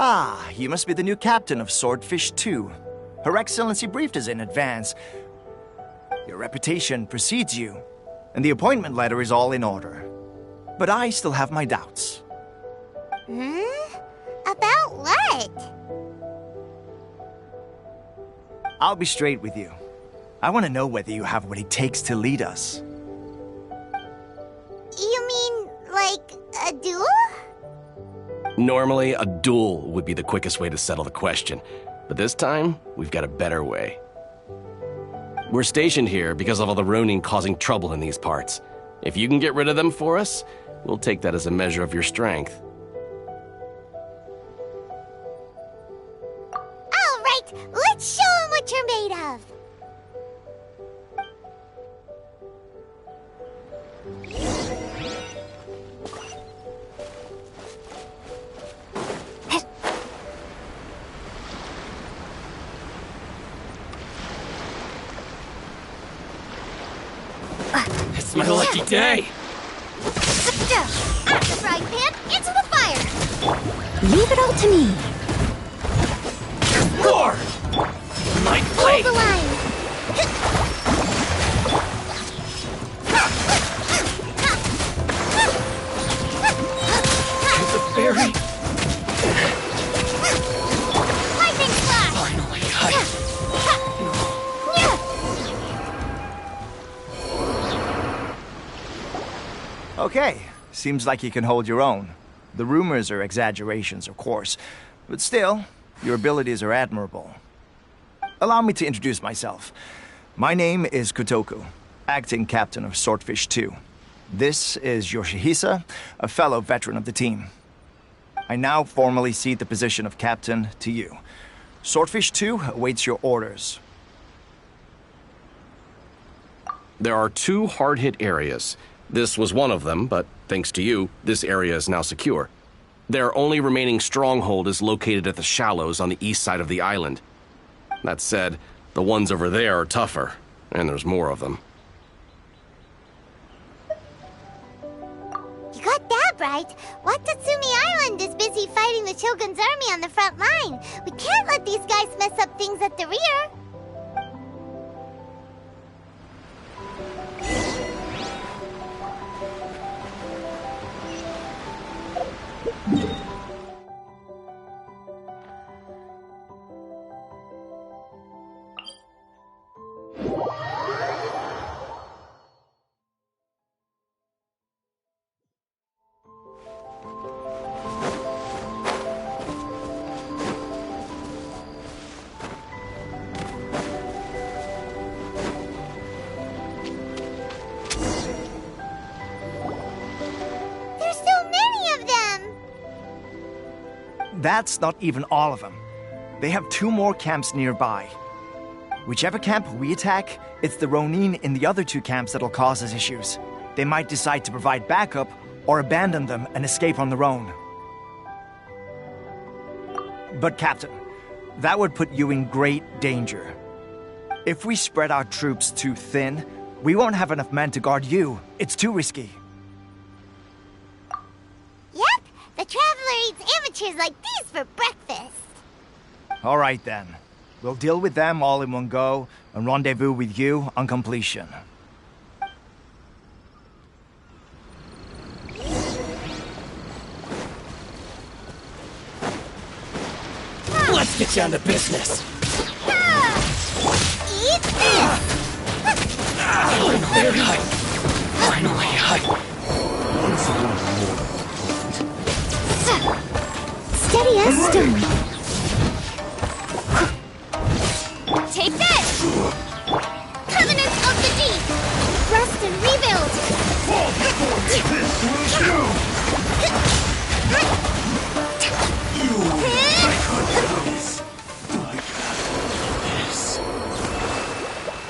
Ah, you must be the new captain of Swordfish 2. Her Excellency briefed us in advance. Your reputation precedes you, and the appointment letter is all in order. But I still have my doubts. About what? I'll be straight with you. I want to know whether you have what it takes to lead us. You mean, like, a duel? Normally, a duel would be the quickest way to settle the question, but this time, we've got a better way. We're stationed here because of all the Ronin causing trouble in these parts. If you can get rid of them for us, we'll take that as a measure of your strength. All right, let's show them what you're made of. It's my lucky day! Out the frying pan, into the fire! Leave it all to me. War! My Hold blade! the line! The berry! Lightning flash! Finally, Okay, seems like you can hold your own. The rumors are exaggerations, of course, but still, your abilities are admirable. Allow me to introduce myself. My name is Kotoku, acting captain of Swordfish 2. This is Yoshihisa, a fellow veteran of the team. I now formally cede the position of captain to you. Swordfish 2 awaits your orders. There are 2 hard-hit areas. This was one of them, but thanks to you, this area is now secure. Their only remaining stronghold is located at the shallows on the east side of the island. That said, the ones over there are tougher, and there's more of them. You got that right. Watatsumi Island is busy fighting the Shogun's army on the front line. We can't let these guys mess up things at the rear. That's not even all of them. They have 2 more camps nearby. Whichever camp we attack, it's the Ronin in the other 2 camps that'll cause us issues. They might decide to provide backup or abandon them and escape on their own. But Captain, that would put you in great danger. If we spread our troops too thin, we won't have enough men to guard you. It's too risky. Yep, the Traveler eats amateurs like these for breakfast. All right then. We'll deal with them all in one go and rendezvous with you on completion. Let's get down to business. Eat this! Finally, Steady as stone. Take this! Covenant of the Deep! Rest and rebuild!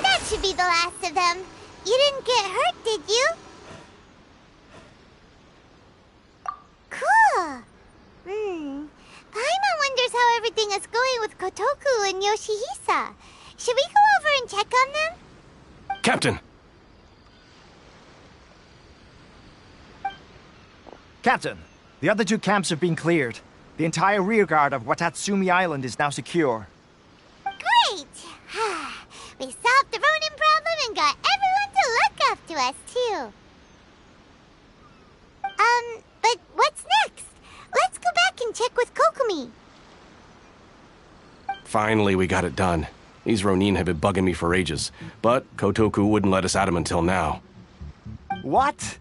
That should be the last of them. You didn't get hurt, did you? Cool. Paimon wonders how everything is going with Kotoku and Yoshihisa. Should we go over and check on them? Captain! Captain, the other 2 camps have been cleared. The entire rearguard of Watatsumi Island is now secure. Great! We solved the Ronin problem and got everyone to look after us, too. But what's next? Let's go back and check with Kokumi. Finally, we got it done. These Ronin have been bugging me for ages, but Kotoku wouldn't let us at them until now. What?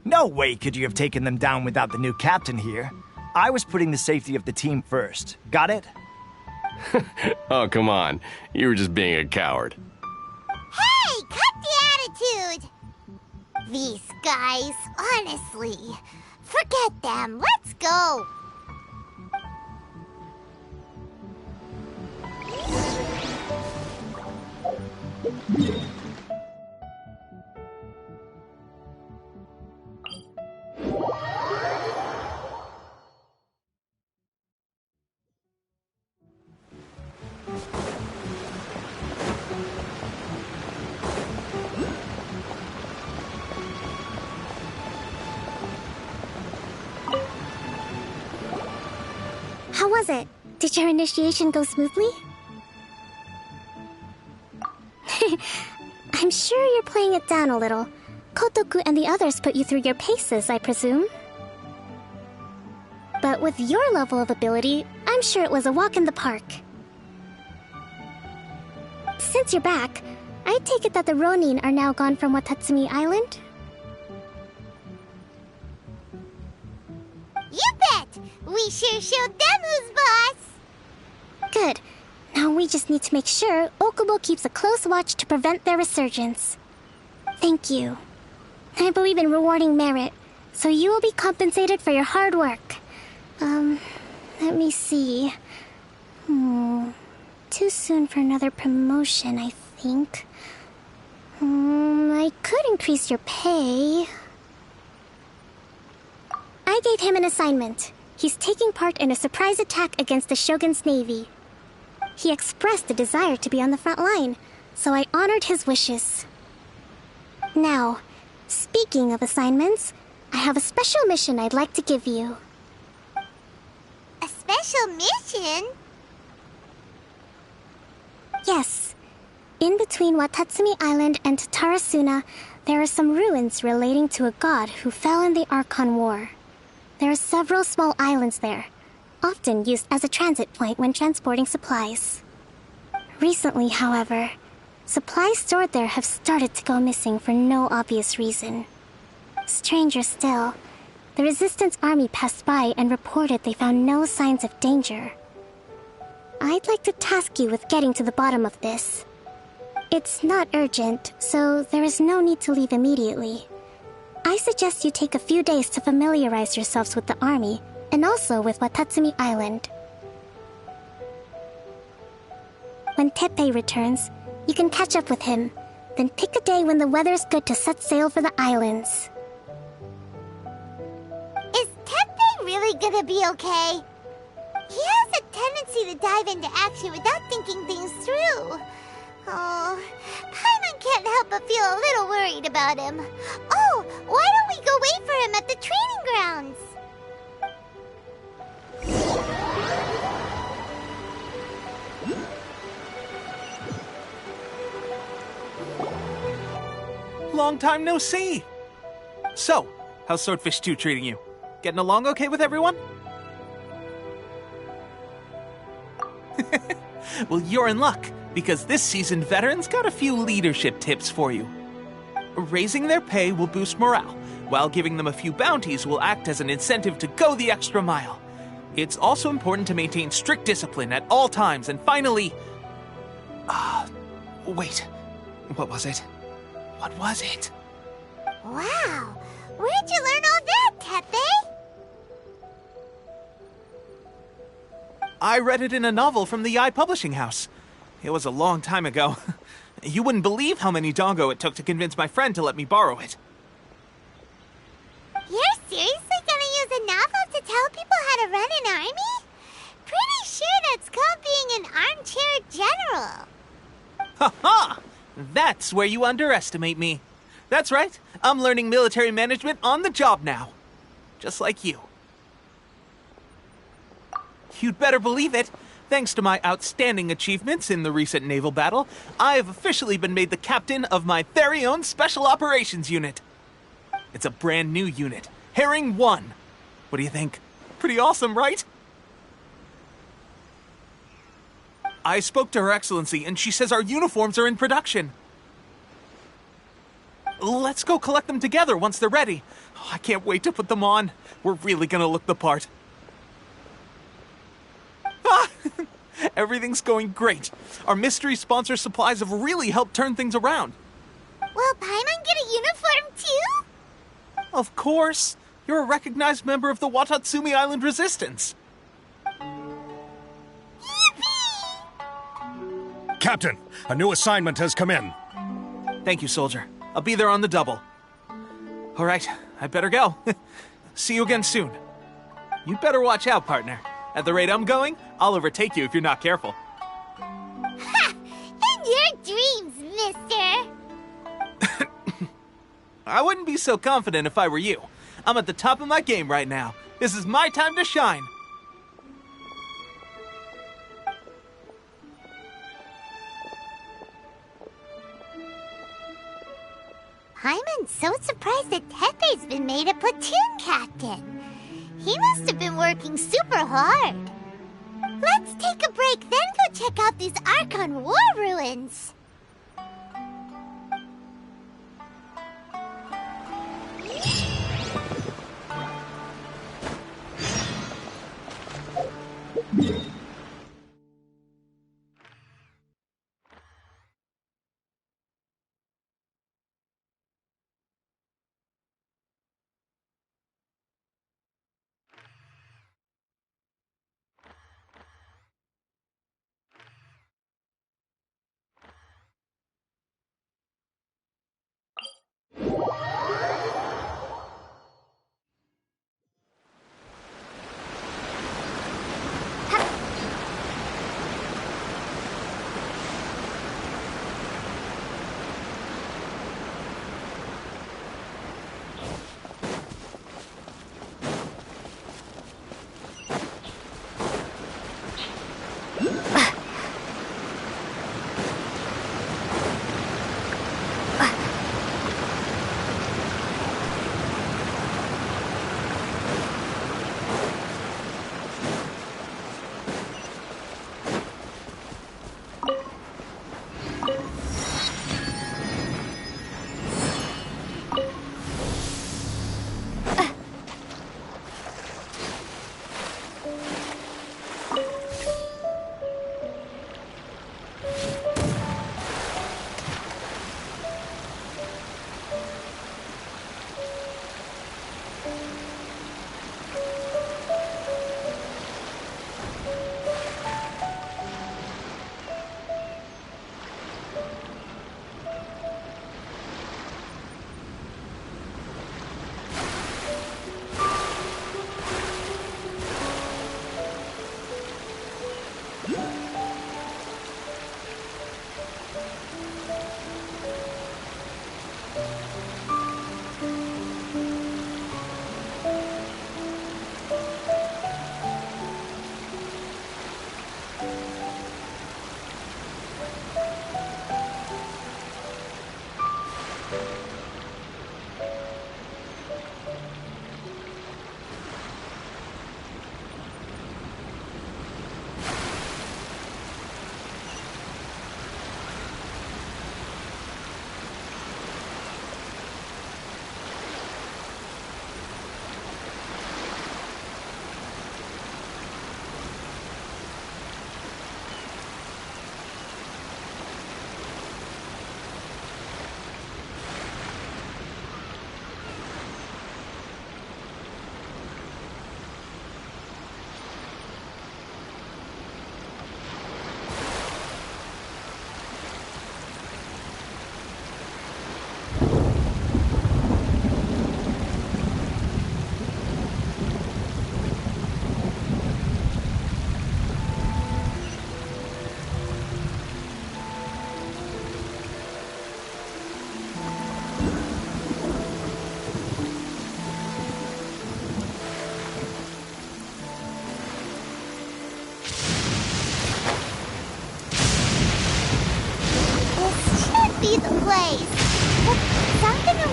No way could you have taken them down without the new captain here. I was putting the safety of the team first. Got it? Oh, come on. You were just being a coward. Hey, cut the attitude! These guys, honestly. Forget them. Let's go. How was it? Did your initiation go smoothly? I'm sure you're playing it down a little. Kotoku and the others put you through your paces, I presume. But with your level of ability, I'm sure it was a walk in the park. Since you're back, I take it that the Ronin are now gone from Watatsumi Island? You bet! We sure showed them who's boss! Good. Now we just need to make sure Okubo keeps a close watch to prevent their resurgence. Thank you. I believe in rewarding merit, so you will be compensated for your hard work. Let me see. Too soon for another promotion, I think. I could increase your pay. I gave him an assignment. He's taking part in a surprise attack against the Shogun's navy. He expressed a desire to be on the front line, so I honored his wishes. Now, speaking of assignments, I have a special mission I'd like to give you. A special mission? Yes. In between Watatsumi Island and Tarasuna, there are some ruins relating to a god who fell in the Archon War. There are several small islands there, often used as a transit point when transporting supplies. Recently, however, supplies stored there have started to go missing for no obvious reason. Stranger still, the Resistance Army passed by and reported they found no signs of danger. I'd like to task you with getting to the bottom of this. It's not urgent, so there is no need to leave immediately. I suggest you take a few days to familiarize yourselves with the army, and also with Watatsumi Island. When Teppei returns, you can catch up with him, then pick a day when the weather's good to set sail for the islands. Is Teppei really gonna be okay? He has a tendency to dive into action without thinking things through. Oh, Paimon can't help but feel a little worried about him. Oh, why don't we go wait for him at the training grounds? Long time no see. So, how's Swordfish 2 treating you? Getting along okay with everyone? Well, you're in luck, because this seasoned veteran's got a few leadership tips for you. Raising their pay will boost morale, while giving them a few bounties will act as an incentive to go the extra mile. It's also important to maintain strict discipline at all times, and finally... wait. What was it? What was it? Wow, where'd you learn all that, Teppei? I read it in a novel from the Eye Publishing House. It was a long time ago. You wouldn't believe how many dongo it took to convince my friend to let me borrow it. You're seriously gonna use a novel to tell people how to run an army? Pretty sure that's called being an armchair general. Ha ha! That's where you underestimate me. That's right, I'm learning military management on the job now. Just like you. You'd better believe it. Thanks to my outstanding achievements in the recent naval battle, I have officially been made the captain of my very own Special Operations Unit. It's a brand new unit, Herring 1. What do you think? Pretty awesome, right? I spoke to Her Excellency, and she says our uniforms are in production. Let's go collect them together once they're ready. Oh, I can't wait to put them on. We're really gonna look the part. Ah! Everything's going great. Our mystery sponsor supplies have really helped turn things around. Will Paimon get a uniform too? Of course. You're a recognized member of the Watatsumi Island Resistance. Yippee! Captain, a new assignment has come in. Thank you, soldier. I'll be there on the double. All right, I better go. See you again soon. You'd better watch out, partner. At the rate I'm going, I'll overtake you if you're not careful. Ha! In your dreams, mister! I wouldn't be so confident if I were you. I'm at the top of my game right now. This is my time to shine. Paimon's so surprised that Tepe's been made a platoon captain. He must have been working super hard. Let's take a break, then go check out these Archon War ruins.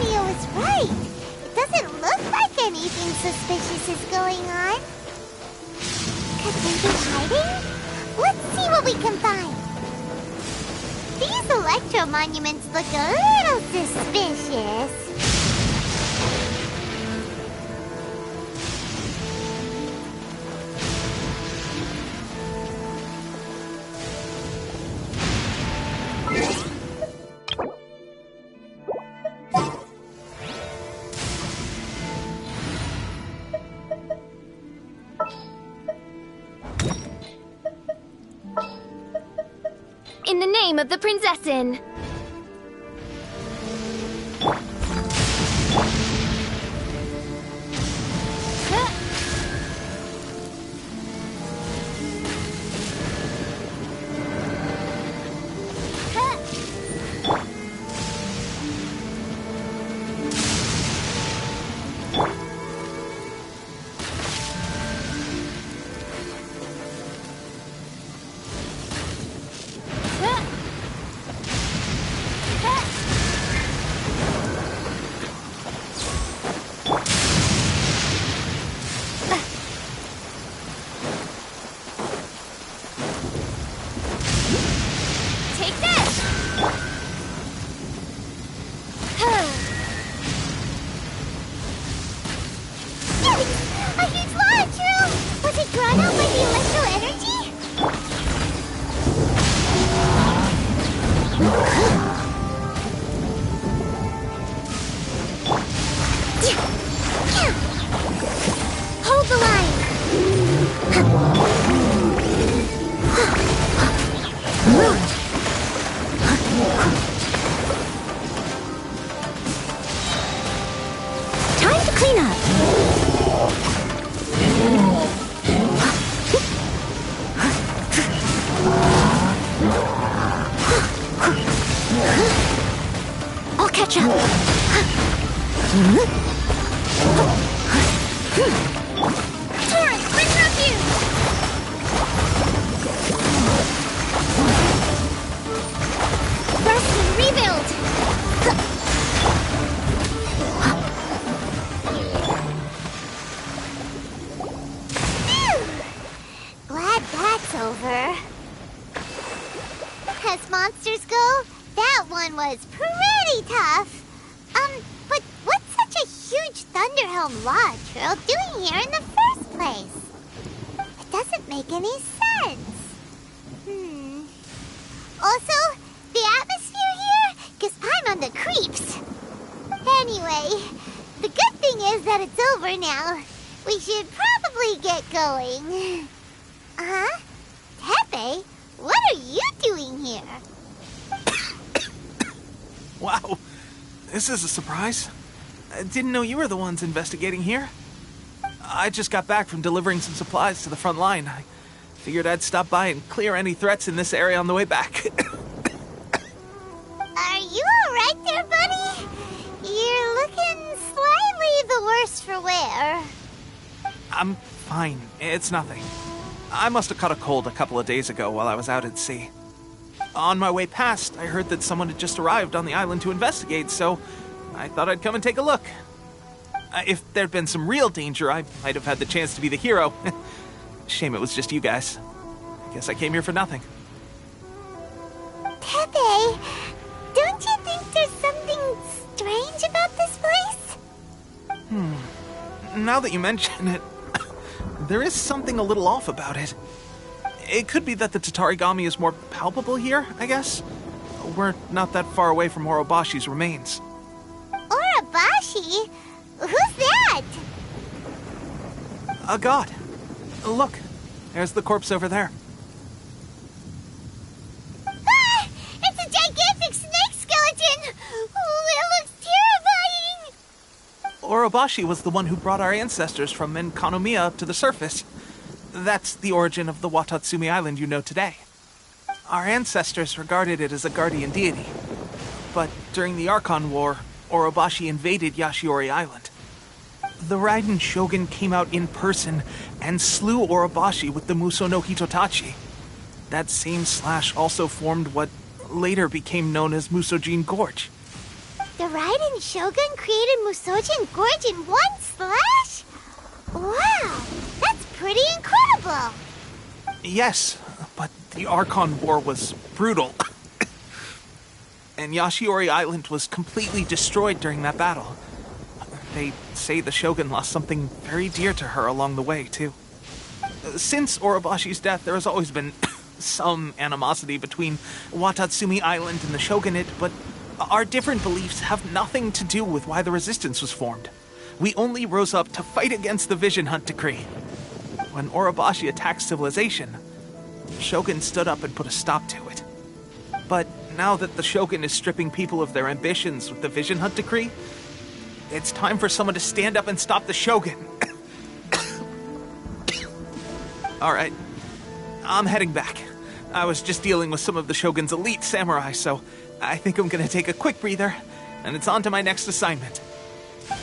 Mario is right. It doesn't look like anything suspicious is going on. Could they be hiding? Let's see what we can find. These electro monuments look a little suspicious. In the name of the Prinzessin! A huge launch! Was it drawn out by the electro energy? Hold the line! Time to clean up! I'll catch up. Torrent, bring refuge! Rest and rebuild! Glad that's over. As monsters go, that one was pretty tough. But what's such a huge Thunderhelm Lodge Trail doing here in the first place? It doesn't make any sense. Also, the atmosphere here gives Paimon the creeps. Anyway, the good thing is that it's over now. We should probably get going. Huh? Tepe, what are you doing here? Wow, this is a surprise. I didn't know you were the ones investigating here. I just got back from delivering some supplies to the front line. I figured I'd stop by and clear any threats in this area on the way back. Are you alright there, buddy? You're looking slightly the worse for wear. I'm fine. It's nothing. I must have caught a cold a couple of days ago while I was out at sea. On my way past, I heard that someone had just arrived on the island to investigate, so I thought I'd come and take a look. If there'd been some real danger, I might have had the chance to be the hero. Shame it was just you guys. I guess I came here for nothing. Tepe, don't you think there's something strange about this place? Now that you mention it, there is something a little off about it. It could be that the Tatarigami is more palpable here, I guess. We're not that far away from Orobashi's remains. Orobashi? Who's that? A god. Look, there's the corpse over there. Ah! It's a gigantic snake skeleton! Oh, it looks terrifying! Orobashi was the one who brought our ancestors from Enkanomiya up to the surface. That's the origin of the Watatsumi Island you know today. Our ancestors regarded it as a guardian deity. But during the Archon War, Orobashi invaded Yashiori Island. The Raiden Shogun came out in person and slew Orobashi with the Muso no Hitotachi. That same slash also formed what later became known as Musojin Gorge. The Raiden Shogun created Musojin Gorge in one slash? Wow, that's pretty incredible! Yes, but the Archon War was brutal. And Yashiori Island was completely destroyed during that battle. They say the Shogun lost something very dear to her along the way, too. Since Orobashi's death, there has always been some animosity between Watatsumi Island and the Shogunate, but our different beliefs have nothing to do with why the resistance was formed. We only rose up to fight against the Vision Hunt Decree. When Orobashi attacked civilization, Shogun stood up and put a stop to it. But now that the Shogun is stripping people of their ambitions with the Vision Hunt Decree, it's time for someone to stand up and stop the Shogun. Alright, I'm heading back. I was just dealing with some of the Shogun's elite samurai, so I think I'm gonna take a quick breather, and it's on to my next assignment.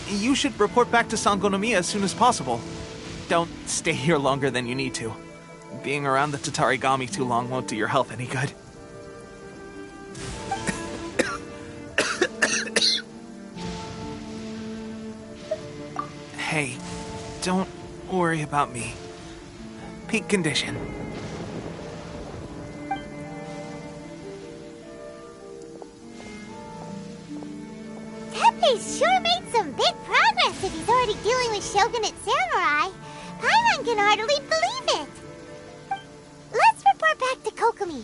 You should report back to Sangonomiya as soon as possible. Don't stay here longer than you need to. Being around the Tatarigami too long won't do your health any good. Hey, don't worry about me. Peak condition. Teppei's sure made some big progress if he's already dealing with Shogunate samurai. Paimon can hardly believe it. Let's report back to Kokomi.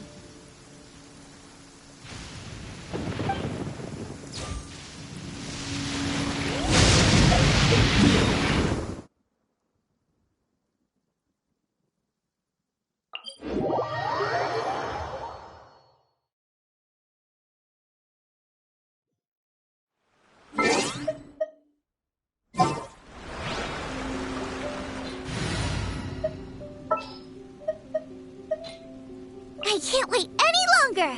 I can't wait any longer!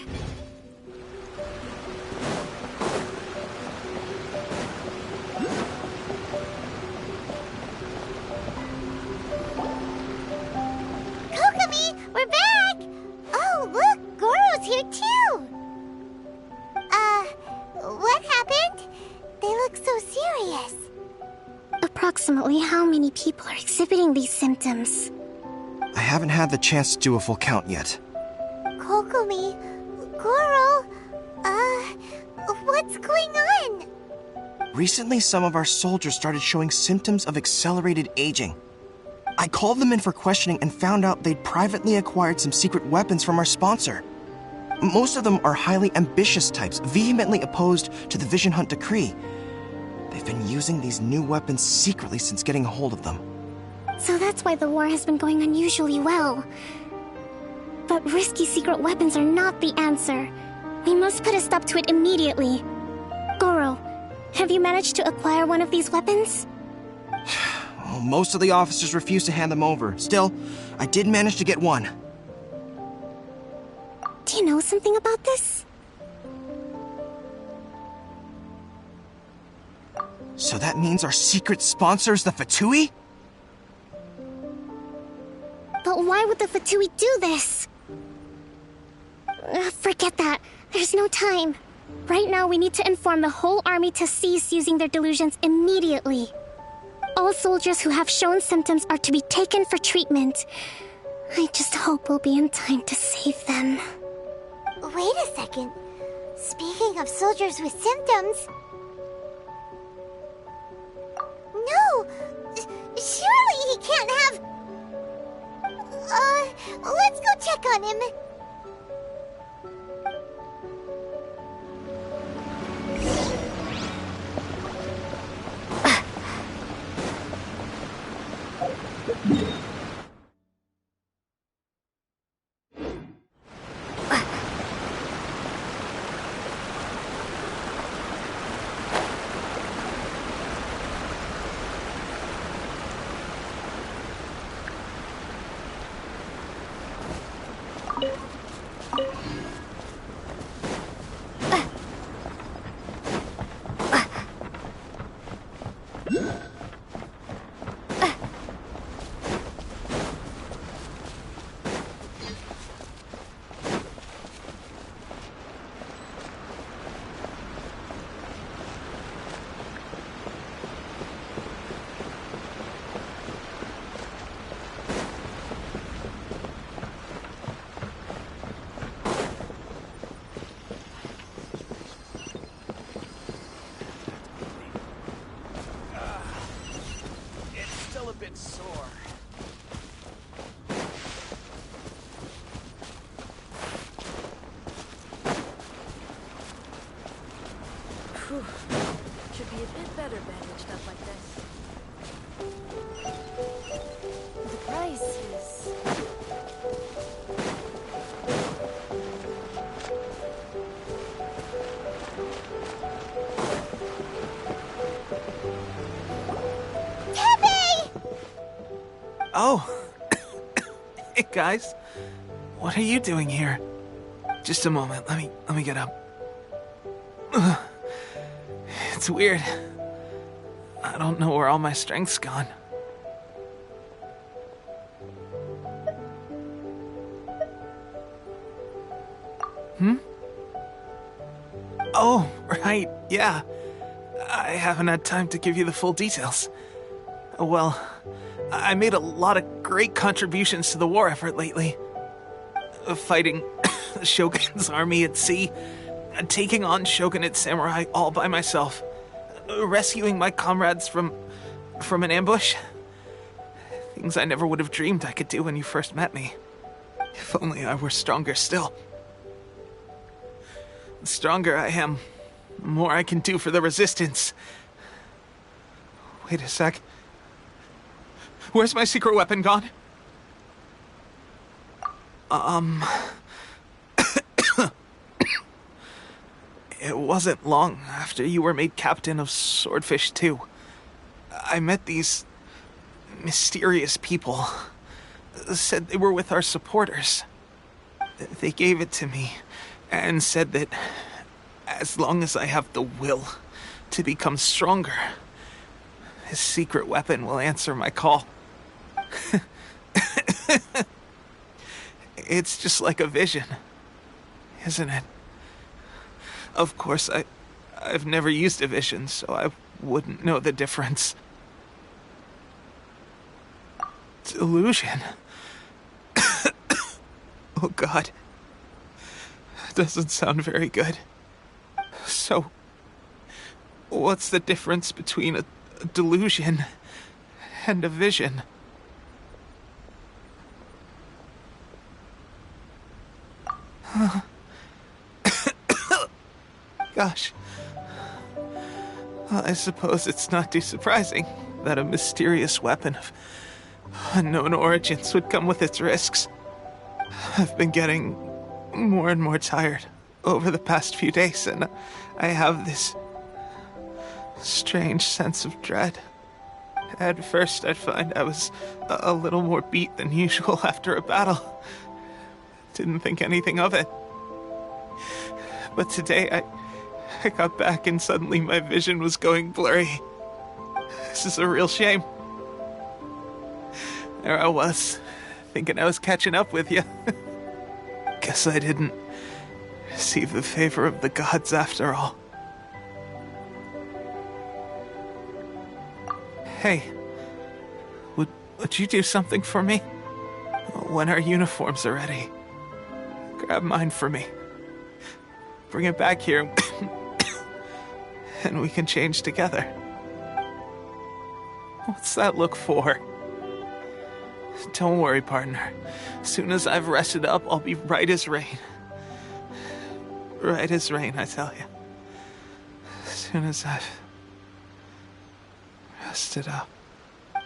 Kokomi, we're back! Oh, look, Goro's here too! What happened? They look so serious. Approximately how many people are exhibiting these symptoms? I haven't had the chance to do a full count yet. Kokomi, Goro, what's going on? Recently, some of our soldiers started showing symptoms of accelerated aging. I called them in for questioning and found out they'd privately acquired some secret weapons from our sponsor. Most of them are highly ambitious types, vehemently opposed to the Vision Hunt Decree. They've been using these new weapons secretly since getting a hold of them. So that's why the war has been going unusually well. But risky secret weapons are not the answer. We must put a stop to it immediately. Goro, have you managed to acquire one of these weapons? Well, most of the officers refused to hand them over. Still, I did manage to get one. Do you know something about this? So that means our secret sponsor is the Fatui? But why would the Fatui do this? Forget that. There's no time. Right now, we need to inform the whole army to cease using their delusions immediately. All soldiers who have shown symptoms are to be taken for treatment. I just hope we'll be in time to save them. Wait a second. Speaking of soldiers with symptoms... No! Surely he can't have... let's go check on him. bit sore. Whew. Should be a bit better bandaged up like this. The price is... Oh. Hey, guys. What are you doing here? Just a moment. Let me get up. Ugh. It's weird. I don't know where all my strength's gone. Oh, right, yeah. I haven't had time to give you the full details. Well, I made a lot of great contributions to the war effort lately. Fighting the Shogun's army at sea, taking on Shogunate samurai all by myself, rescuing my comrades from an ambush. Things I never would have dreamed I could do when you first met me. If only I were stronger still. The stronger I am, the more I can do for the Resistance. Wait a sec. Where's my secret weapon gone? It wasn't long after you were made captain of Swordfish 2. I met these mysterious people. Said they were with our supporters. They gave it to me and said that as long as I have the will to become stronger, his secret weapon will answer my call. It's just like a vision, isn't it? Of course, I've never used a vision, so I wouldn't know the difference. Delusion. Oh God. Doesn't sound very good. So, what's the difference between a delusion and a vision? Gosh. Well, I suppose it's not too surprising that a mysterious weapon of unknown origins would come with its risks. I've been getting more and more tired over the past few days, and I have this strange sense of dread. At first, I'd find I was a little more beat than usual after a battle. Didn't think anything of it. But today, I got back and suddenly my vision was going blurry. This is a real shame. There I was, thinking I was catching up with you. Guess I didn't receive the favor of the gods after all. Hey, would you do something for me? When our uniforms are ready, grab mine for me. Bring it back here, and we can change together. What's that look for? Don't worry, partner. As soon as I've rested up, I'll be right as rain. Right as rain, I tell you. As soon as I've rested up.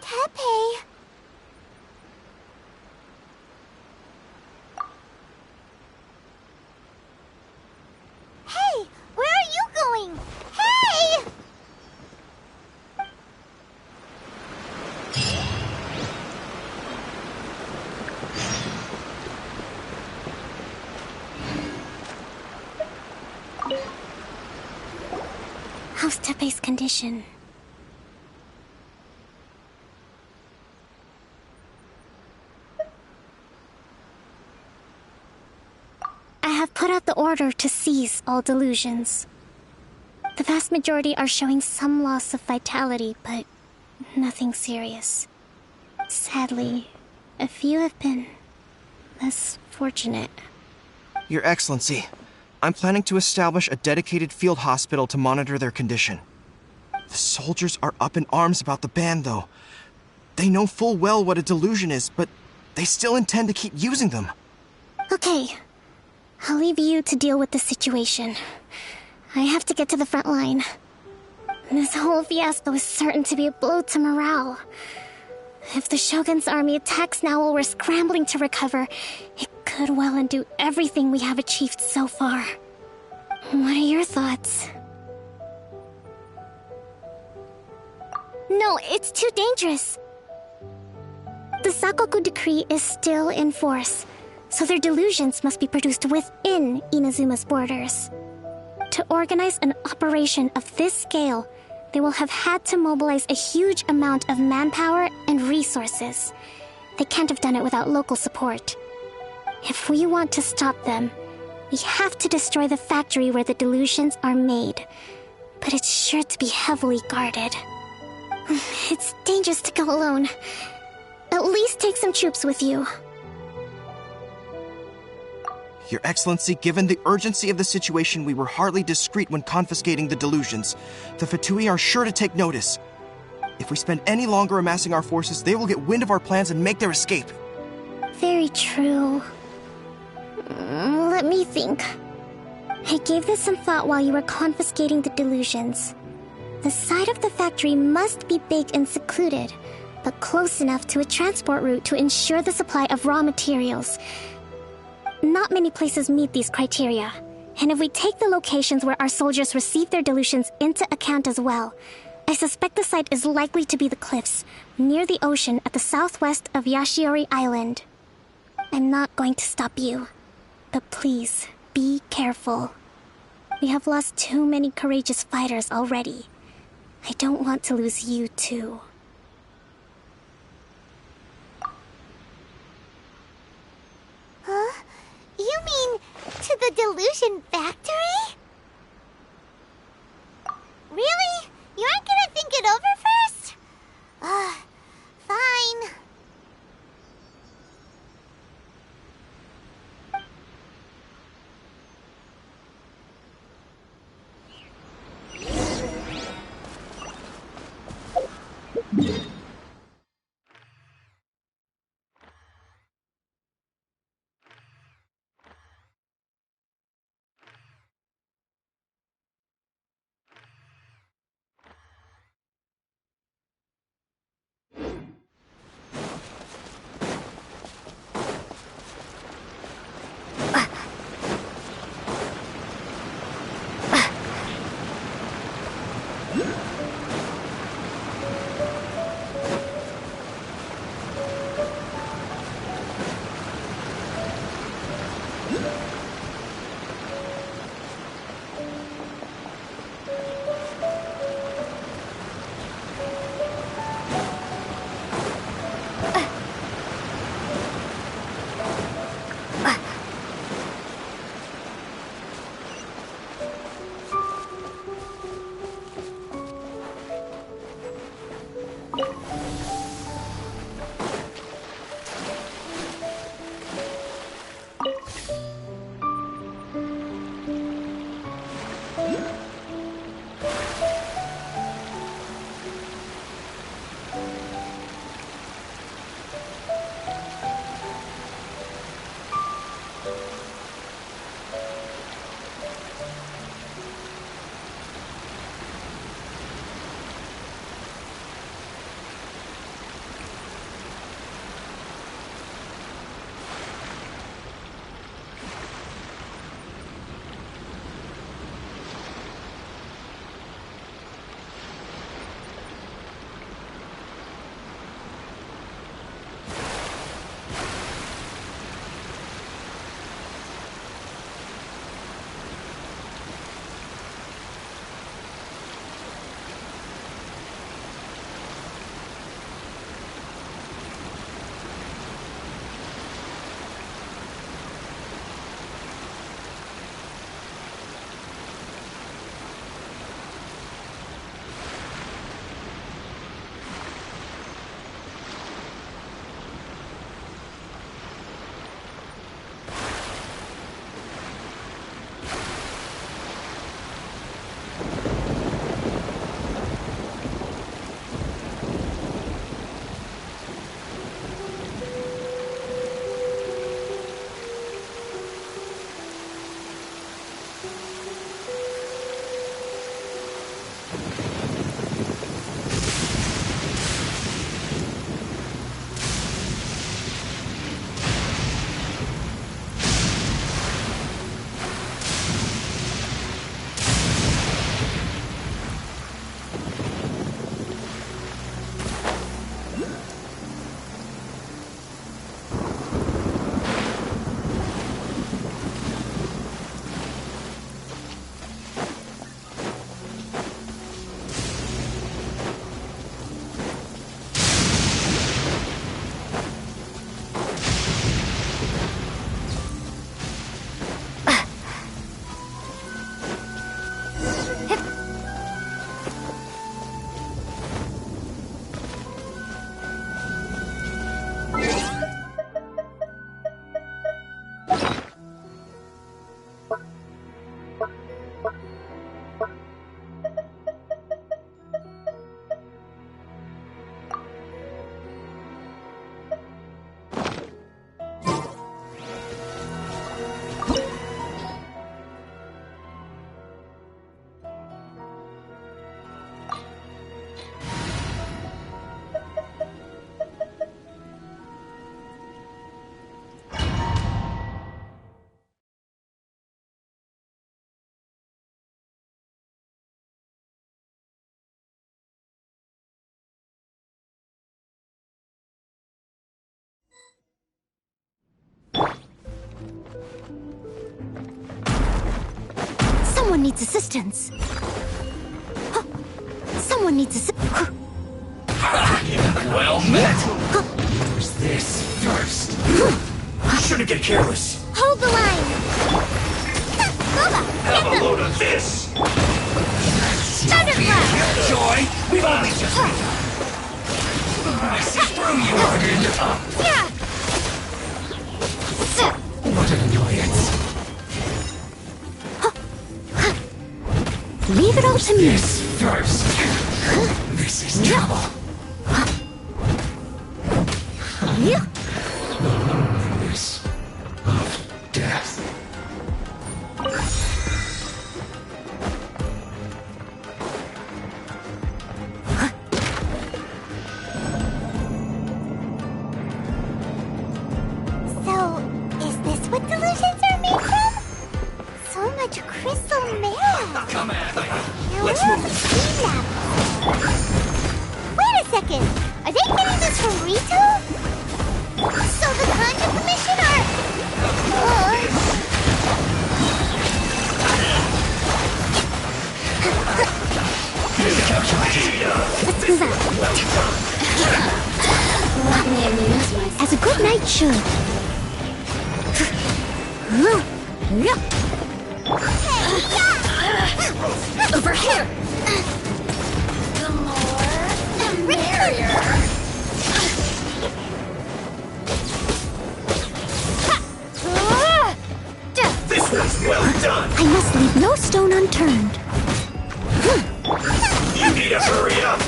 Teppei. Hey, where are you going? Hey! How's Teppei's condition? I have put out the order to cease all delusions. The vast majority are showing some loss of vitality, but nothing serious. Sadly, a few have been less fortunate. Your Excellency, I'm planning to establish a dedicated field hospital to monitor their condition. The soldiers are up in arms about the ban, though. They know full well what a delusion is, but they still intend to keep using them. Okay. I'll leave you to deal with the situation. I have to get to the front line. This whole fiasco is certain to be a blow to morale. If the Shogun's army attacks now while we're scrambling to recover, it could well undo everything we have achieved so far. What are your thoughts? No, it's too dangerous. The Sakoku decree is still in force, so their delusions must be produced within Inazuma's borders. To organize an operation of this scale, they will have had to mobilize a huge amount of manpower and resources. They can't have done it without local support. If we want to stop them, we have to destroy the factory where the delusions are made. But it's sure to be heavily guarded. It's dangerous to go alone. At least take some troops with you. Your Excellency, given the urgency of the situation, we were hardly discreet when confiscating the delusions. The Fatui are sure to take notice. If we spend any longer amassing our forces, they will get wind of our plans and make their escape. Very true. Let me think. I gave this some thought while you were confiscating the delusions. The side of the factory must be big and secluded, but close enough to a transport route to ensure the supply of raw materials. Not many places meet these criteria, and if we take the locations where our soldiers receive their delusions into account as well, I suspect the site is likely to be the cliffs, near the ocean at the southwest of Yashiori Island. I'm not going to stop you, but please, be careful. We have lost too many courageous fighters already. I don't want to lose you too. Huh? You mean to the delusion factory? Really? You aren't gonna think it over first? Fine. needs assistance. Someone needs assistance. Well met. Who's this first? You shouldn't get careless. Hold the line. Boba, Have a load of this. Thunderclap. Joy, we've only just begun. Screw you, Yeah. What an annoyance. Leave it all to me. This first. This is trouble. Yeah. The loneliness of death. So, is this what delusions are made from? So much crystal metal. Come at me. Now, Let's where are move. the steam labs? Wait a second. Are they getting this from Rito? So the Conjure Commission are... Let's move out. Let me amuse myself. As a good knight should. Over here. The more, the merrier. This was well done. I must leave no stone unturned. You need to hurry up.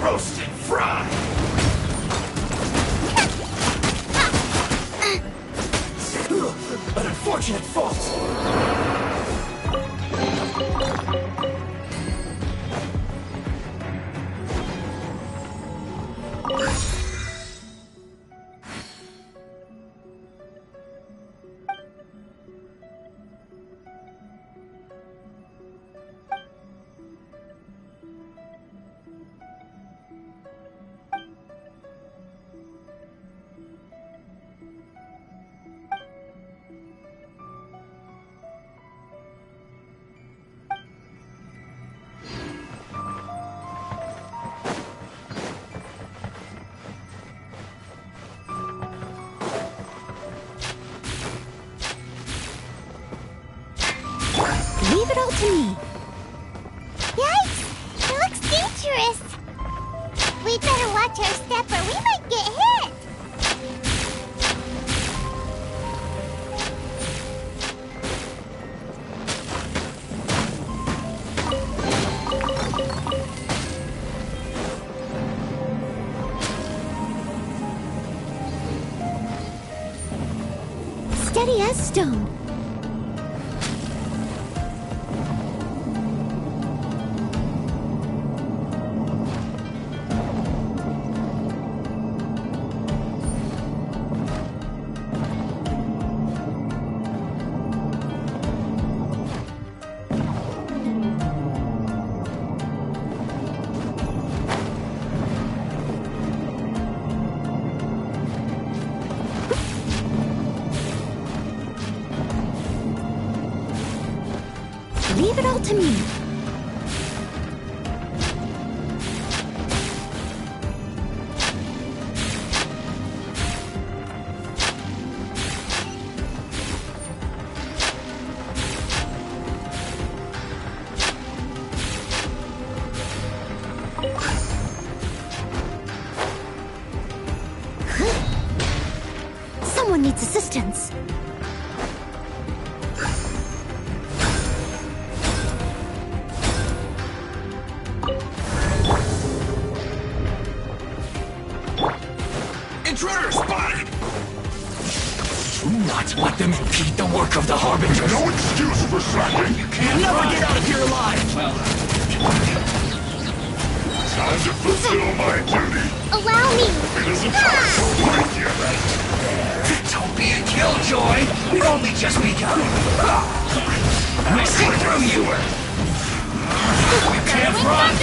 Roast and fry. An unfortunate fault. Leave it all to me. Yikes! It looks dangerous. We'd better watch our step or we might get hit. Steady as stone. Leave it all to me. Someone needs assistance. Intruder spotted! Do not let them impede the work of the Harbingers. No excuse for slacking. You can't never get out of here alive. Time to fulfill my duty. Allow me. It isn't time to fight yet. Don't be a killjoy. We've only just begun. I see through you. You can't run.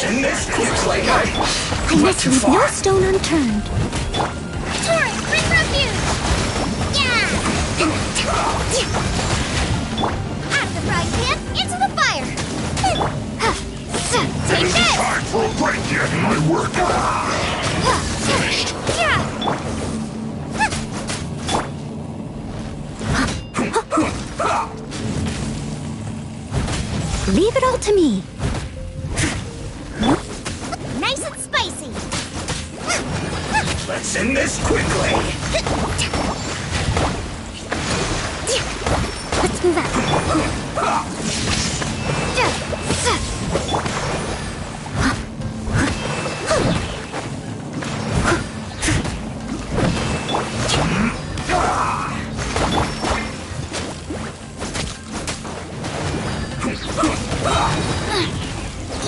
And this looks like I I went must too leave far. no stone unturned. Turret huge! Yeah! Out of the frying pan, into the fire! Take It isn't this! time for a break yet in my work. Finished. Leave it all to me. Nice and spicy. Let's end this quickly. Let's move out.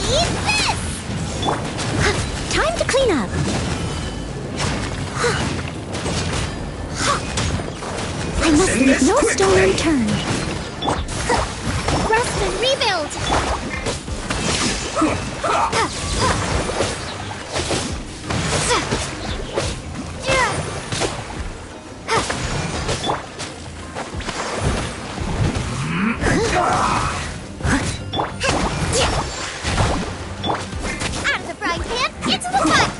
Eat this! Time to clean up. I must leave no stone unturned. Rest and rebuild! Out of the frying pan, into the fire!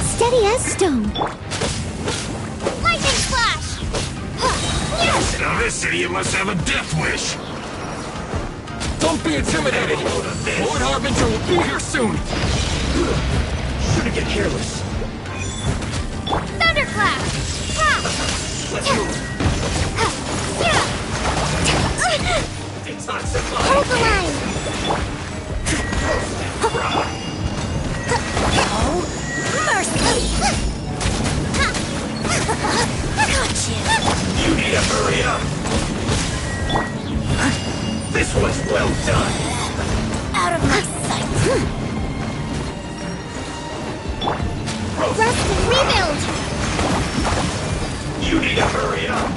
Steady as stone. Lightning flash! Yes! Now this idiot must have a death wish. Don't be intimidated. Lord Harbinger will be here soon. Shouldn't get careless. Thunderclap! Let's move. Detoxify. Hold the line! Oh, mercy! Gotcha! You need to hurry up. This was well done. Out of my sight! Rest and rebuild! You need to hurry up.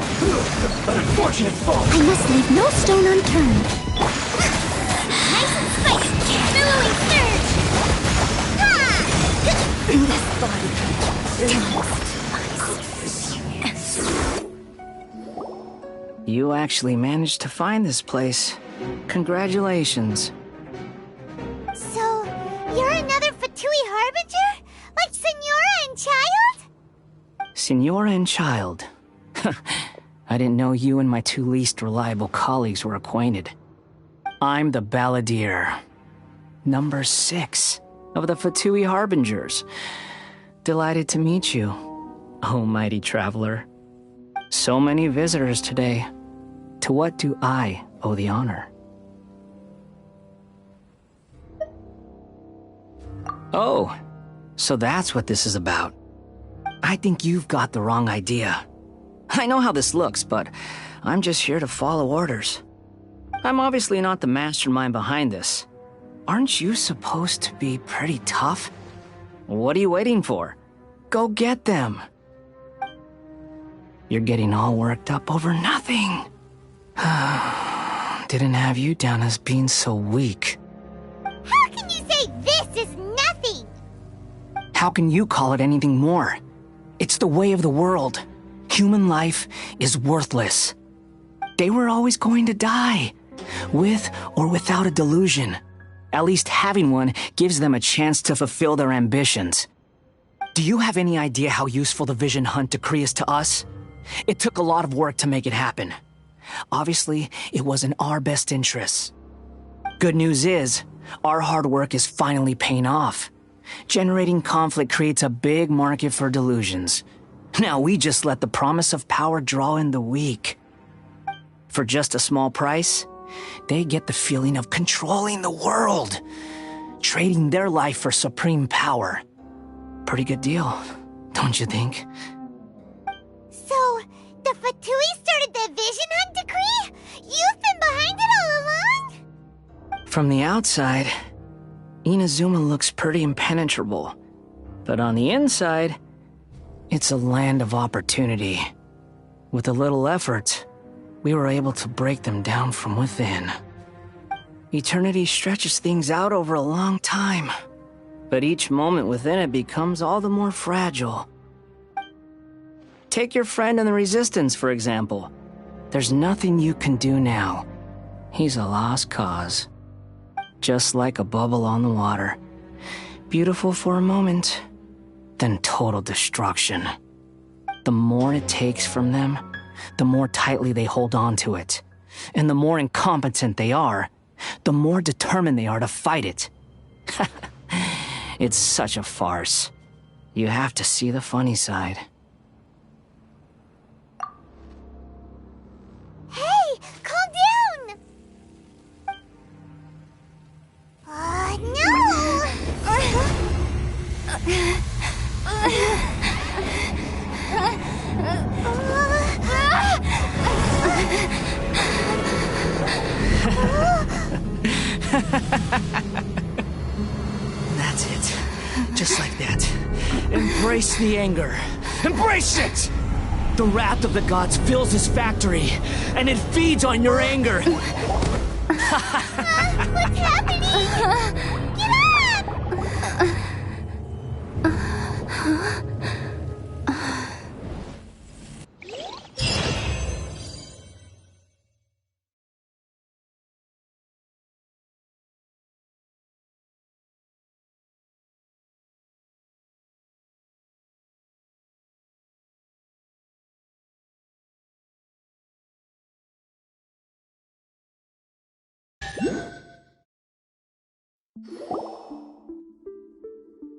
An unfortunate fall. I must leave no stone unturned. Nice and spicy! Billowing surge! This body You actually managed to find this place. Congratulations. So, you're another Fatui Harbinger? Like Senora and Child? Senora and Child. I didn't know you and my two least reliable colleagues were acquainted. I'm the Balladeer. Number 6 of the Fatui Harbingers. Delighted to meet you, oh mighty traveler. So many visitors today. To what do I owe the honor? Oh, so that's what this is about. I think you've got the wrong idea. I know how this looks, but I'm just here to follow orders. I'm obviously not the mastermind behind this. Aren't you supposed to be pretty tough? What are you waiting for? Go get them. You're getting all worked up over nothing. Didn't have you down as being so weak. How can you say this is nothing? How can you call it anything more? It's the way of the world. Human life is worthless. They were always going to die, with or without a delusion. At least having one gives them a chance to fulfill their ambitions. Do you have any idea how useful the Vision Hunt decree is to us? It took a lot of work to make it happen. Obviously, it was in our best interests. Good news is, our hard work is finally paying off. Generating conflict creates a big market for delusions. Now we just let the promise of power draw in the weak. For just a small price, they get the feeling of controlling the world, trading their life for supreme power. Pretty good deal, don't you think? So, the Fatui started the Vision Hunt decree? You've been behind it all along? From the outside, Inazuma looks pretty impenetrable. But on the inside, it's a land of opportunity. With a little effort, we were able to break them down from within. Eternity stretches things out over a long time. but each moment within it becomes all the more fragile. Take your friend in the Resistance, for example. There's nothing you can do now. He's a lost cause. Just like a bubble on the water. Beautiful for a moment, then total destruction. The more it takes from them, the more tightly they hold on to it. And the more incompetent they are, the more determined they are to fight it. It's such a farce. You have to see the funny side. Hey, calm down! No! That's it. Just like that. Embrace the anger. Embrace it! The wrath of the gods fills this factory, and it feeds on your anger. What's happening? Get up!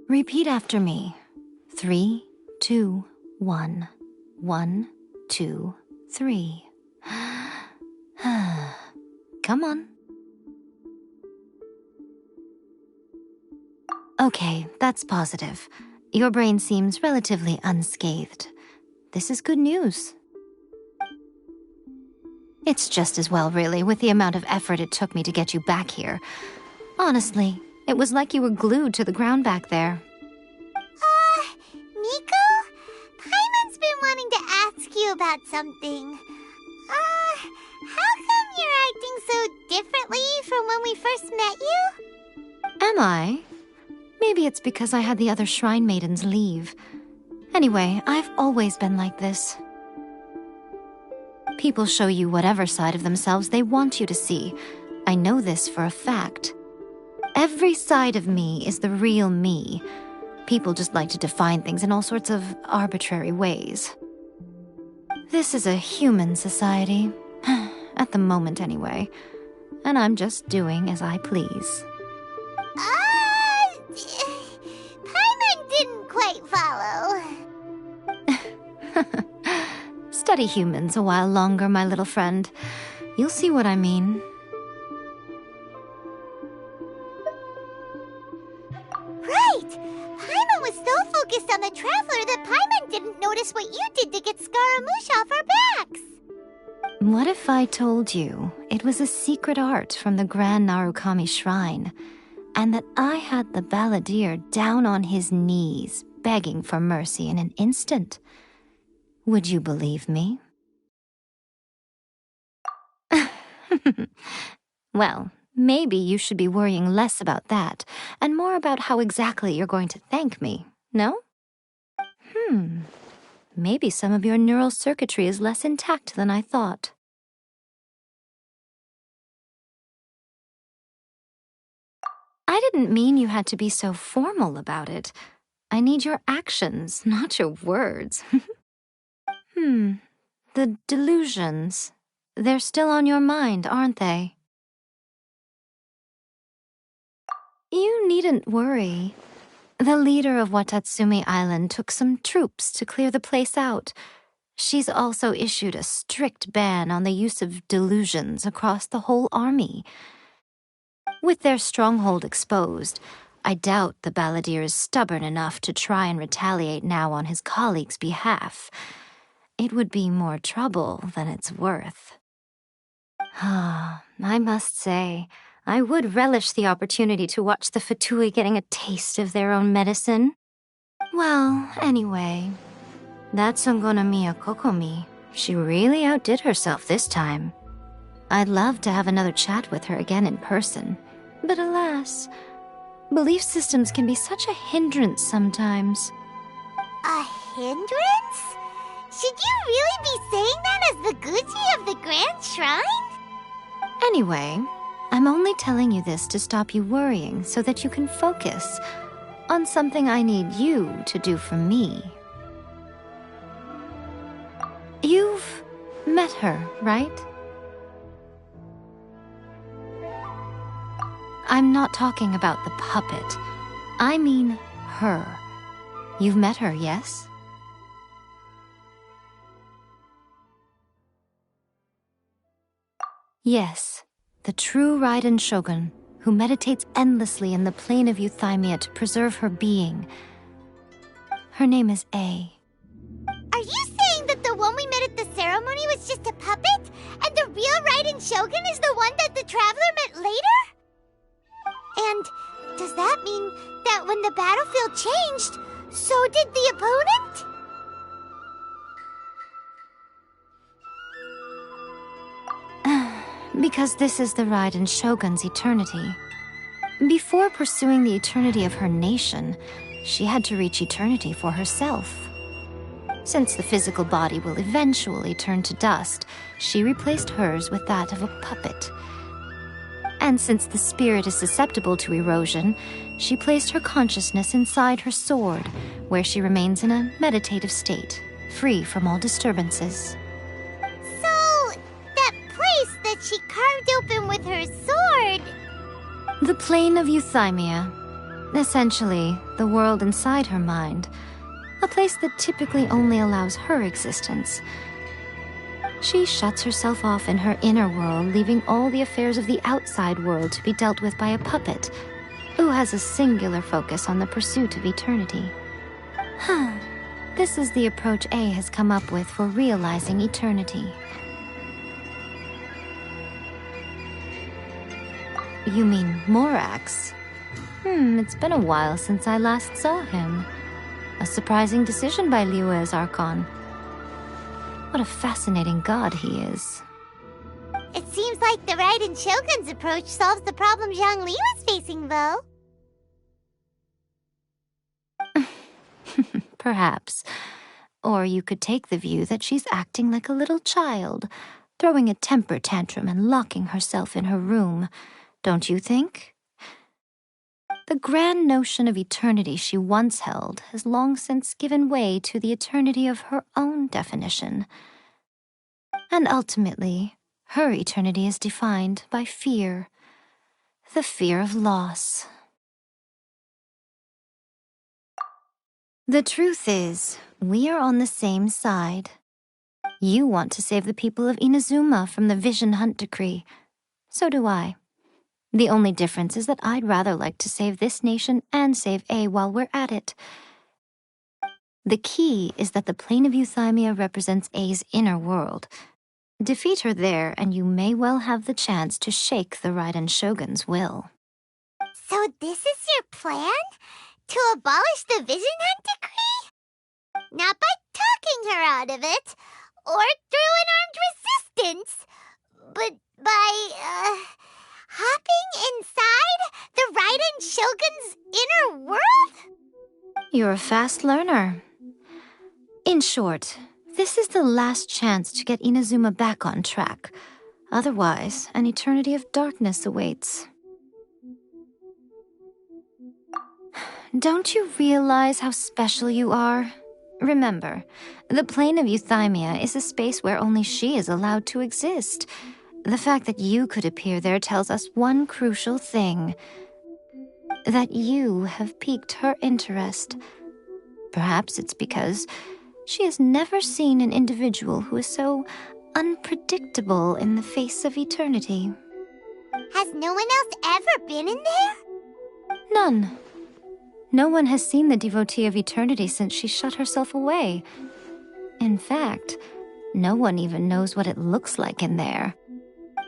Repeat after me. 3, 2, 1. 1, 2, 3. Come on. Okay, that's positive. Your brain seems relatively unscathed. This is good news. It's just as well, really, with the amount of effort it took me to get you back here. Honestly, it was like you were glued to the ground back there. Miko? Paimon's been wanting to ask you about something. How come you're acting so differently from when we first met you? Am I? Maybe it's because I had the other shrine maidens leave. Anyway, I've always been like this. People show you whatever side of themselves they want you to see. I know this for a fact. Every side of me is the real me. People just like to define things in all sorts of arbitrary ways. This is a human society. At the moment, anyway. And I'm just doing as I please. Paimon didn't quite follow. Study humans a while longer, my little friend. You'll see what I mean. Right! Paimon was so focused on the Traveler that Paimon didn't notice what you did to get Scaramouche off our backs. What if I told you it was a secret art from the Grand Narukami Shrine, and that I had the balladeer down on his knees, begging for mercy in an instant? Would you believe me? Well, maybe you should be worrying less about that, and more about how exactly you're going to thank me, no? Maybe some of your neural circuitry is less intact than I thought. I didn't mean you had to be so formal about it. I need your actions, not your words. The delusions. They're still on your mind, aren't they? You needn't worry. The leader of Watatsumi Island took some troops to clear the place out. She's also issued a strict ban on the use of delusions across the whole army. With their stronghold exposed, I doubt the balladeer is stubborn enough to try and retaliate now on his colleague's behalf. It would be more trouble than it's worth. I must say, I would relish the opportunity to watch the Fatui getting a taste of their own medicine. Well, anyway, that Songonamiya Kokomi, she really outdid herself this time. I'd love to have another chat with her again in person, but alas, Belief systems can be such a hindrance sometimes. A hindrance? Should you really be saying that as the Gucci of the Grand Shrine? Anyway, I'm only telling you this to stop you worrying so that you can focus on something I need you to do for me. You've met her, right? I'm not talking about the puppet. I mean her. You've met her, yes? Yes, the true Raiden Shogun, who meditates endlessly in the plane of Euthymia to preserve her being. Her name is A. Are you saying that the one we met at the ceremony was just a puppet? And the real Raiden Shogun is the one that the Traveler met later? And does that mean that when the battlefield changed, so did the opponent? Because this is the Raiden Shogun's eternity. Before pursuing the eternity of her nation, she had to reach eternity for herself. Since the physical body will eventually turn to dust, she replaced hers with that of a puppet. And since the spirit is susceptible to erosion, she placed her consciousness inside her sword, where she remains in a meditative state, free from all disturbances. So, that place that she carved open with her sword... The plane of Euthymia. Essentially, the world inside her mind. A place that typically only allows her existence. She shuts herself off in her inner world, leaving all the affairs of the outside world to be dealt with by a puppet, who has a singular focus on the pursuit of eternity. This is the approach A has come up with for realizing eternity. You mean Morax? It's been a while since I last saw him. A surprising decision by Liyue's Archon. What a fascinating god he is. It seems like the Raiden Shogun's approach solves the problem Zhang Li was facing, though. Perhaps. Or you could take the view that she's acting like a little child, throwing a temper tantrum and locking herself in her room. Don't you think? The grand notion of eternity she once held has long since given way to the eternity of her own definition. And ultimately, her eternity is defined by fear. The fear of loss. The truth is, we are on the same side. You want to save the people of Inazuma from the Vision Hunt decree. So do I. The only difference is that I'd rather like to save this nation and save A while we're at it. The key is that the plane of Euthymia represents A's inner world. Defeat her there, and you may well have the chance to shake the Raiden Shogun's will. So this is your plan? To abolish the Vision Hunt decree? Not by talking her out of it, or through an armed resistance, but by, hopping inside the Raiden Shogun's inner world? You're a fast learner. In short, this is the last chance to get Inazuma back on track. Otherwise, an eternity of darkness awaits. Don't you realize how special you are? Remember, the plane of Euthymia is a space where only she is allowed to exist. The fact that you could appear there tells us one crucial thing. That you have piqued her interest. Perhaps it's because she has never seen an individual who is so unpredictable in the face of eternity. Has no one else ever been in there? None. No one has seen the devotee of eternity since she shut herself away. In fact, no one even knows what it looks like in there.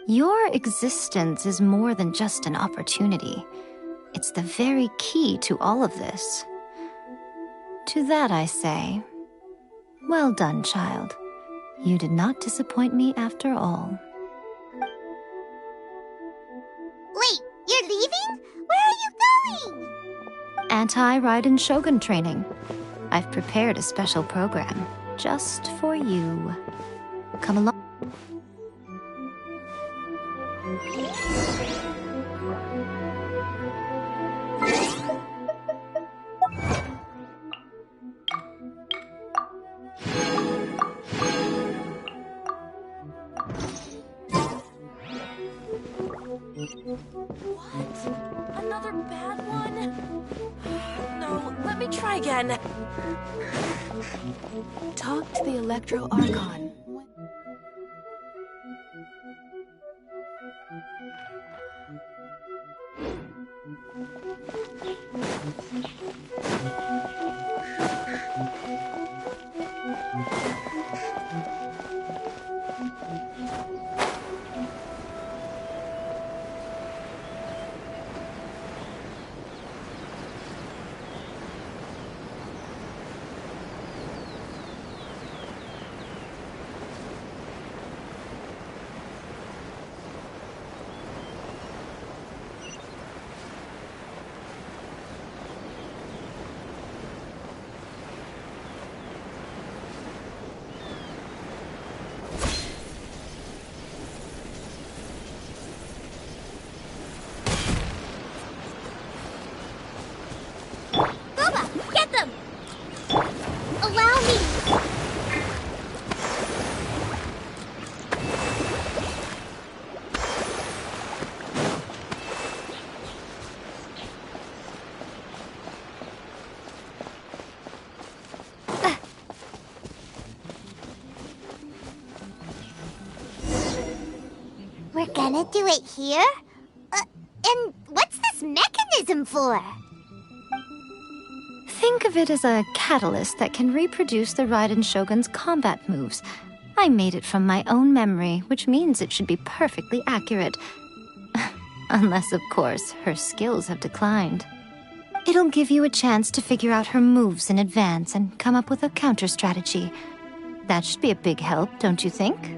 Your existence is more than just an opportunity. It's the very key to all of this. To that I say, well done, child. You did not disappoint me after all. Wait, you're leaving? Where are you going? anti-Raiden Shogun training. I've prepared a special program just for you. Come along. What? Another bad one? No, let me try again. Talk to the Electro Archon. We're gonna do it here? And what's this mechanism for? Think of it as a catalyst that can reproduce the Raiden Shogun's combat moves. I made it from my own memory, which means it should be perfectly accurate. Unless, of course, her skills have declined. It'll give you a chance to figure out her moves in advance and come up with a counter strategy. That should be a big help, don't you think?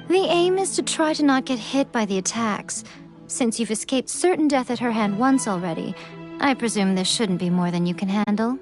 The aim is to try to not get hit by the attacks. Since you've escaped certain death at her hand once already, I presume this shouldn't be more than you can handle.